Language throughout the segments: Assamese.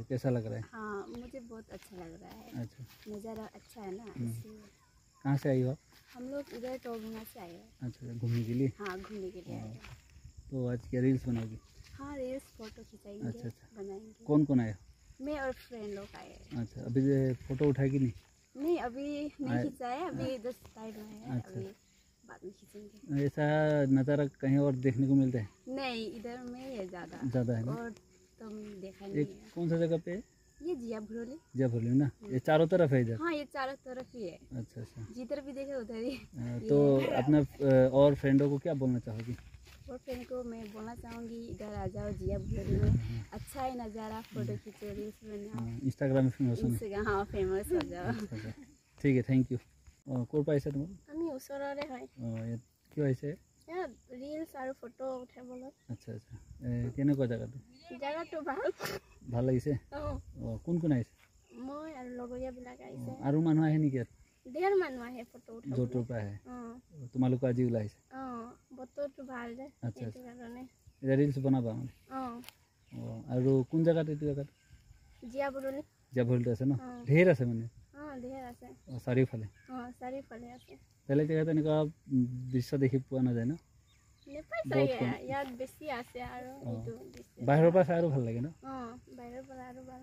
कैसा लग रहा है? हाँ मुझे बहुत अच्छा लग रहा है। अच्छा, नज़ारा अच्छा है ना इसलिए। कहाँ से आई हो आप? हम लोग इधर टोगुना से आए हैं। अच्छा, घूमने के लिए? हाँ घूमने के लिए आए हैं। तो आज क्या रील्स बनाओगी? हाँ रील्स फोटो खिंचाएंगे। अच्छा, बनाएंगे। कौन कौन आया? मैं और फ्रेंड लोग आए हैं। अच्छा, अभी फोटो उठाएगी नहीं? नहीं अभी नहीं खिंचाए, अभी 10 टाइम है। अच्छा। अभी बाद में खींचेंगे। ऐसा नज़ारा कहीं और देखने को मिलता है? नहीं इधर में है ज़्यादा है ना? और तुम देखा नहीं एक है। कौन सा जगह पे है? ये जिया भरोली। जिया भरोली ना, ये चारों तरफ है इधर? हाँ ये चारों तरफ ही है। अच्छा अच्छा। जिधर भी देखे उधर ही। तो अपना और फ्रेंडों को क्या बोलना चाहोगी? और फ्रेंड को मैं बोलना चाहूँगी इधर आ जाओ जिया भरोली में, अच्छा है नज़ारा, फोटो खींचो, रील्स बनाओ, इंस्टाग्राम में फेमस हो। हाँ फेमस हो जाओ। ठीक है, थैंक यू। ক'ৰ পৰা আহিছে তোমাৰ? আমি ওচৰৰে হয়। ইয়াত কিয় আহিছে? ইয়াত ৰিলছ আৰু ফটো উঠাবলৈ। আচ্ছা আচ্ছা, কেনেকুৱা জেগাটো? জেগাটো ভাল। ভাল লাগিছে? কোন কোন আহিছে? মই আৰু লগৰীয়াবিলাক আহিছে। আৰু মানুহ আহে নেকি ইয়াত? ঢেৰ মানুহ আহে ফটো উঠাবলৈ। য'ৰ ত'ৰ পৰা আহে? তোমালোক আজি ওলাই আহিছে? বতৰটো ভাল যে আচ্ছা সেইটো কাৰণে। এতিয়া ৰিলছ বনাবা মানে? আৰু কোন জেগাত? এইটো জেগাত জিয়া ভৰোলি। জিয়া ভৰোলিত আছে ন? ঢেৰ আছে মানে? ঢেৰ আছে। চাৰিওফালে? চাৰিওফালে আছে। বেলেগ জেগাত এনেকুৱা দৃশ্য দেখি পোৱা নাযায় ন? ইয়াত বেছি আছে আৰু বাহিৰৰ পৰা চাই আৰু ভাল লাগে ন? বাহিৰৰ পৰা আৰু ভাল।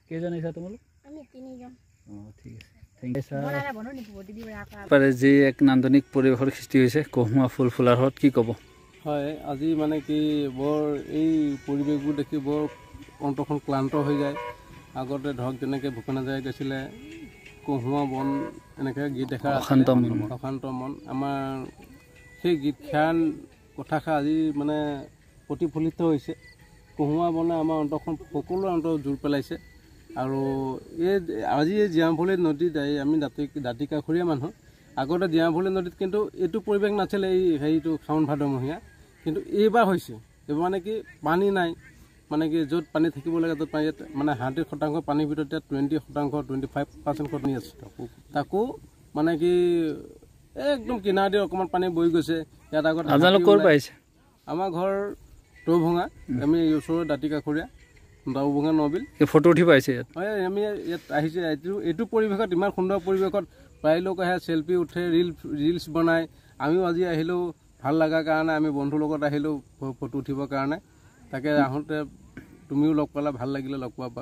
কেইজন আহিছা তোমালোক? আমি 3 জন। ঠিক আছে, থেংক ইউ। যি এক নান্দনিক পৰিৱেশৰ সৃষ্টি হৈছে কহুৱা ফুল ফুলাৰ হত, কি ক'ব? হয়, আজি মানে কি বৰ এই পৰিৱেশবোৰ দেখি বৰ অন্তৰখন ক্লান্ত হৈ যায়। আগতে ধৰক যেনেকৈ ভূপেন হাজৰিকাই কৈছিলে কহুৱা বন এনেকৈ গীত দেখা অশান্ত মন, আমাৰ সেই গীতখান কথাষাৰ আজি মানে প্ৰতিফলিত হৈছে। কহুৱা বনে আমাৰ অন্তৰখন সকলো অন্তৰ জোৰ পেলাইছে। আৰু আজি এই জিয়া ভৰোলি নদীত আমি দাঁতিকাষৰীয়া মানুহ, আগতে জিয়া ভৰোলি নদীত কিন্তু এইটো পৰিৱেশ নাছিলে, এই হেৰিটো শাওণ ভাদমহীয়া, কিন্তু এইবাৰ হৈছে। এইবাৰ মানে কি পানী নাই, মানে কি য'ত পানী থাকিব লাগে ত'ত পানী, মানে 100% পানীৰ ভিতৰত 20%, 25% পানী আছে। তাকো মানে কি একদম কিনাৰ দি অকণমান পানী বৈ গৈছে। ইয়াত আগত আমাৰ ঘৰ টৌভঙা, আমি ওচৰৰ দাঁতিকাষৰীয়া দাউভঙা নবিল। ফটো উঠি পাইছে ইয়াত? হয়, আমি ইয়াত আহিছে। এইটো পৰিৱেশত, ইমান সুন্দৰ পৰিৱেশত প্ৰায় লোক আহে, চেলফি উঠে, ৰিলছ বনায়। আমিও আজি আহিলোঁ ভাল লগাৰ কাৰণে, আমি বন্ধুৰ লগত আহিলোঁ ফটো উঠিবৰ কাৰণে। তাকে আহোঁতে তুমিও লগ পালা, ভাল লাগিলে লগ পোৱা।